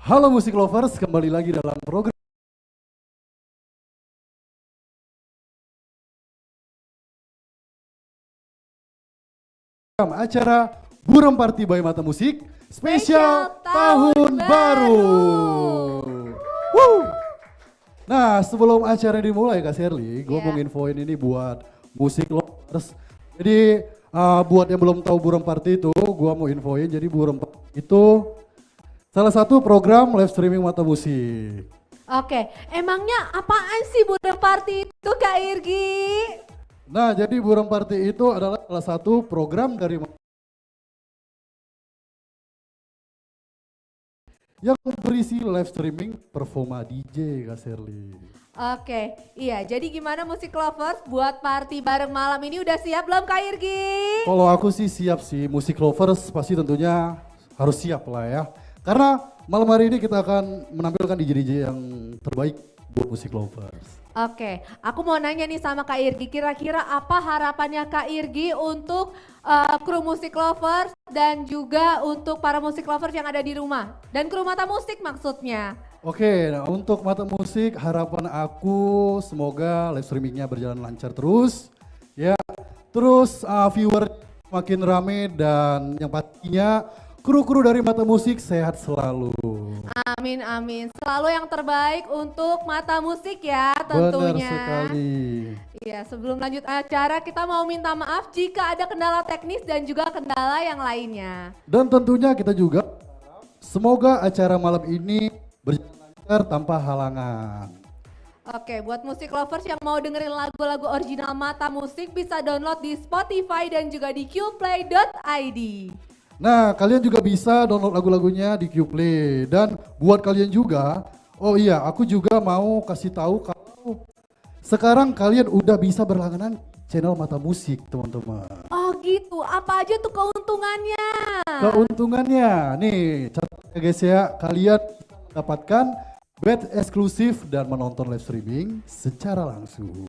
Halo musik lovers, kembali lagi dalam program acara Burem Party by Mata Musik spesial Tahun Baru. Woo! Nah, sebelum acara dimulai Kak Sherly, gue mau nginfoin ini buat musik lovers. Jadi buat yang belum tahu Burem Party itu, gue mau infoin. Jadi Burem Party itu salah satu program live streaming Mata Musik. Oke, emangnya apaan sih Burem Party itu Kak Irgi? Nah, jadi Burem Party itu adalah salah satu program dari yang berisi live streaming performa DJ Kak Sherly. Oke, iya jadi gimana musik lovers buat party bareng malam ini udah siap belum Kak Irgi? Kalau aku sih siap sih, musik lovers pasti tentunya harus siap lah ya. Karena malam hari ini kita akan menampilkan DJ-DJ yang terbaik buat musik lovers. Oke, aku mau nanya nih sama Kak Irgi, kira-kira apa harapannya Kak Irgi untuk kru musik lovers dan juga untuk para musik lovers yang ada di rumah dan kru mata musik maksudnya? Oke, nah untuk Mata Musik harapan aku semoga live streamingnya berjalan lancar terus. Ya, terus viewer makin rame dan yang pastinya kru-kru dari Mata Musik sehat selalu. Amin amin, selalu yang terbaik untuk mata musik ya Benar tentunya. sekali. Iya, sebelum lanjut acara kita mau minta maaf jika ada kendala teknis dan juga kendala yang lainnya. Dan tentunya kita juga semoga acara malam ini berjalan lancar tanpa halangan. Oke, buat musik lovers yang mau dengerin lagu-lagu original Mata Musik bisa download di Spotify dan juga di qplay.id. Nah, kalian juga bisa download lagu-lagunya di Qplay. Dan buat kalian juga, oh iya, aku juga mau kasih tahu kalau sekarang kalian udah bisa berlangganan channel Mata Musik, teman-teman. Oh gitu, apa aja tuh keuntungannya? Keuntungannya, nih, catat ya guys ya, kalian mendapatkan batch eksklusif dan menonton live streaming secara langsung.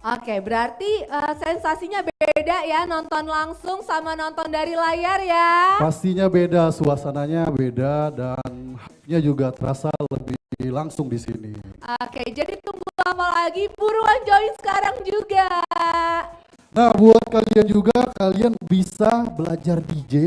Oke, berarti sensasinya beda ya nonton langsung sama nonton dari layar ya. Pastinya beda, suasananya beda dan hype-nya juga terasa lebih langsung di sini. Oke, jadi tunggu apa lagi? Buruan join sekarang juga. Nah, buat kalian juga, kalian bisa belajar DJ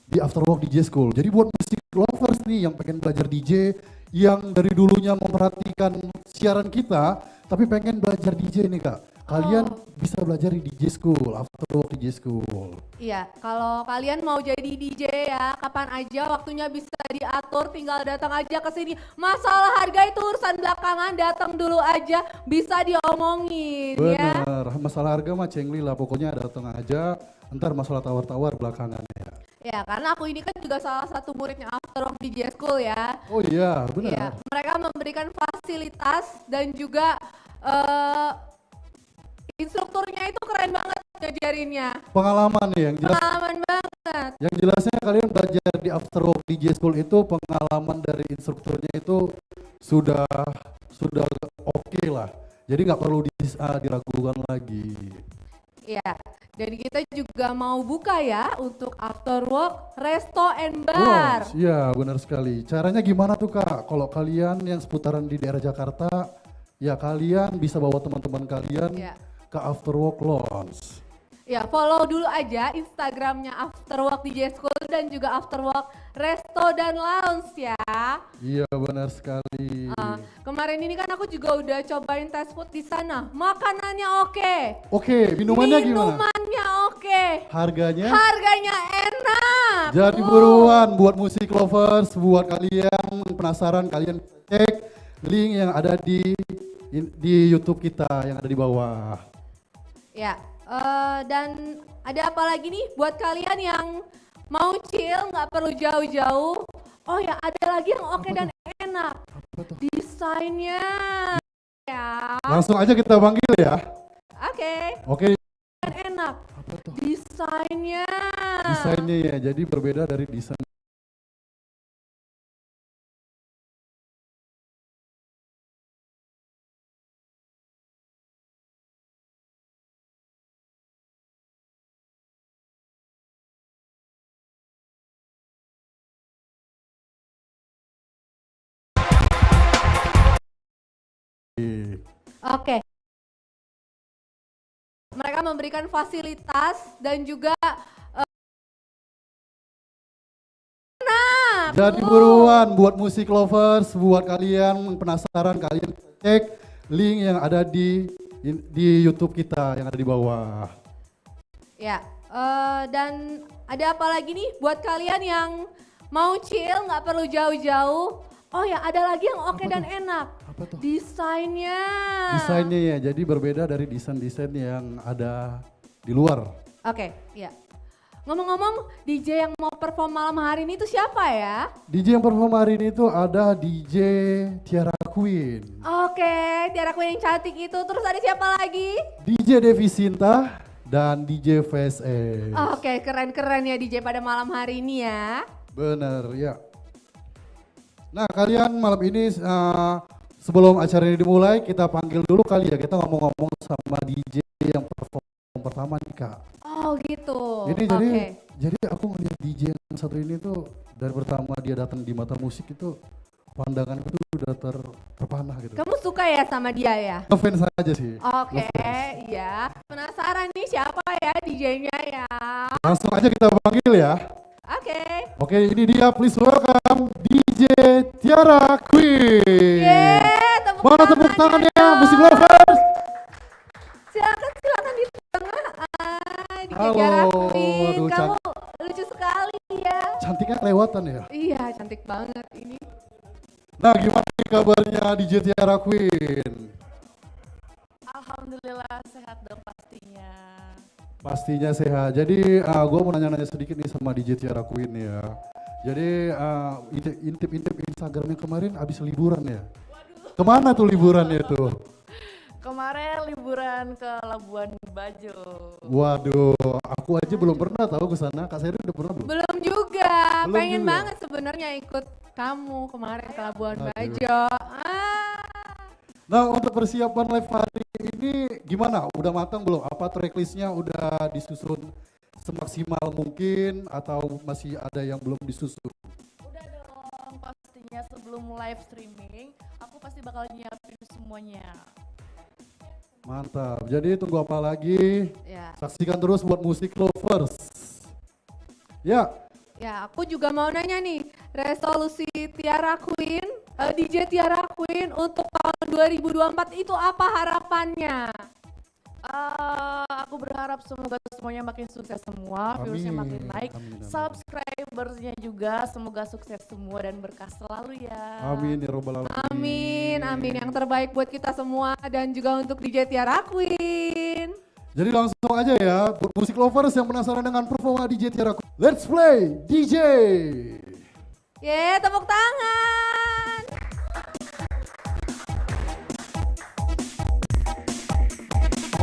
di Afterwork DJ School. Jadi buat musik lovers nih yang pengen belajar DJ, yang dari dulunya memperhatikan siaran kita, tapi pengen belajar DJ nih Kak. Kalian bisa belajar di DJ School, Afterwork DJ School. Iya, kalau kalian mau jadi DJ ya, kapan aja waktunya bisa diatur, tinggal datang aja ke sini. Masalah harga itu urusan belakangan, datang dulu aja, bisa diomongin ya. Bener, masalah harga mah cengli lah, pokoknya datang aja, ntar masalah tawar-tawar belakangan ya. Ya, karena aku ini kan juga salah satu muridnya Afterwork DJ School ya. Oh iya, Iya, benar. mereka memberikan fasilitas dan juga instrukturnya itu keren banget ngajarinnya. Pengalaman nih yang jelas. Pengalaman banget. Yang jelasnya kalian belajar di Afterwork DJ School itu pengalaman dari instrukturnya itu sudah sudah oke lah. Jadi nggak perlu diragukan lagi. Iya, dan kita juga mau buka ya untuk Afterwork Resto and Wah, Bar. iya benar sekali. Caranya gimana tuh Kak? Kalau kalian yang seputaran di daerah Jakarta, ya kalian bisa bawa teman-teman kalian Ya. ke Afterwork Lounge. Ya, follow dulu aja Instagramnya Afterwork DJ School dan juga Afterwork Resto dan Lounge ya. Iya benar sekali. Kemarin ini kan aku juga udah cobain tes food di sana. Makanannya oke. Oke, minumannya gimana? Minumannya oke. Harganya? Harganya enak. Jadi buruan buat musik lovers, buat kalian penasaran, kalian cek link yang ada di YouTube kita yang ada di bawah. Ya, dan ada apa lagi nih buat kalian yang mau chill nggak perlu jauh-jauh. Oh ya, ada lagi yang oke dan enak. Apa tuh? Desainnya ya. Langsung aja kita panggil ya. Oke, Oke, dan enak. apa tuh? Desainnya. Desainnya ya, jadi berbeda dari desain Oke. Mereka memberikan fasilitas dan juga jadi buruan buat musik lovers, buat kalian penasaran, kalian cek link yang ada di YouTube kita yang ada di bawah. Ya, dan ada apa lagi nih buat kalian yang mau chill, nggak perlu jauh-jauh. Oh ya, ada lagi yang oke dan enak. Apa tuh? Desainnya. Desainnya ya, jadi berbeda dari desain-desain yang ada di luar. Oke, ya. Ngomong-ngomong, DJ yang mau perform malam hari ini itu siapa ya? DJ yang perform hari ini itu ada DJ Tiara Queen. Oke, Tiara Queen yang cantik itu. Terus ada siapa lagi? DJ Devi Sinta dan DJ VSS. Oke, keren-keren ya DJ pada malam hari ini ya. Bener ya. Nah kalian malam ini sebelum acara ini dimulai kita panggil dulu kali ya. Kita ngomong-ngomong sama DJ yang perform pertama nih Kak. Oh gitu. Ini jadi aku ngeliat DJ yang satu ini tuh dari pertama dia datang di Mata Musik itu pandanganku tuh udah terpanah gitu. Kamu suka ya sama dia ya? Ngefans aja sih. Oke, iya. Penasaran nih siapa ya DJ-nya ya? Langsung aja kita panggil ya. Oke. Oke, ini dia, please welcome DJ Tiara Queen. Mana tepuk tangannya, musik lovers? Silakan di tengah. DJ Halo, Tiara Queen, aduh, kamu lucu sekali ya. Cantiknya kelewatan ya. Iya, cantik banget ini. Nah, gimana nih kabarnya DJ Tiara Queen? Alhamdulillah sehat dong pastinya. Pastinya sehat. Jadi gue mau nanya-nanya sedikit nih sama DJ Tiara Queen ya. Jadi intip-intip Instagramnya kemarin abis liburan ya. Waduh. Kemana tuh liburannya tuh? Kemarin liburan ke Labuan Bajo. Waduh, aku aja belum pernah tahu ke sana. Kak Seri udah pernah belum? Belum juga, Belum pengen juga. banget sebenarnya ikut kamu kemarin ke Labuan Bajo. Nah, untuk persiapan live hari ini gimana? Udah matang belum? Apa tracklistnya udah disusun semaksimal mungkin atau masih ada yang belum disusun? Udah dong pastinya sebelum live streaming aku pasti bakal nyiapin semuanya. Mantap. Jadi tunggu apa lagi? Ya. Saksikan terus buat musik lovers. Ya. Ya, aku juga mau nanya nih, resolusi Tiara Queen, DJ Tiara Queen untuk tahun 2024 itu apa harapannya? Aku berharap semoga semuanya makin sukses semua, viewsnya makin naik, subscribersnya juga semoga sukses semua dan berkah selalu ya. Amin ya robbal alamin. Amin, amin. Yang terbaik buat kita semua dan juga untuk DJ Tiara Queen. Jadi langsung aja ya, buat musik lovers yang penasaran dengan performa DJ Tiara Queen. Let's play DJ. Tepuk tangan.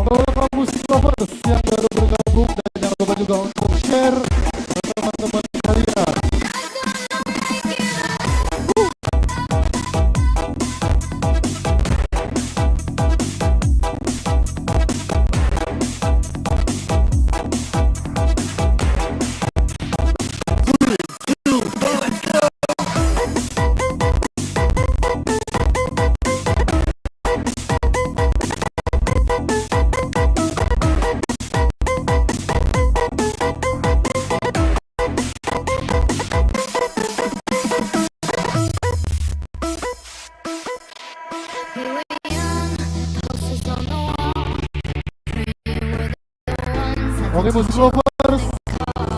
Untuk musik lovers yang baru bergabung dan jangan lupa juga untuk share ke teman-teman kalian. Oke musik lovers,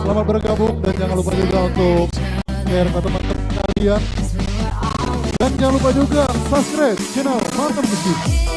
selamat bergabung dan jangan lupa juga untuk share ke teman-teman kalian. Dan jangan lupa juga subscribe channel Mata Musik.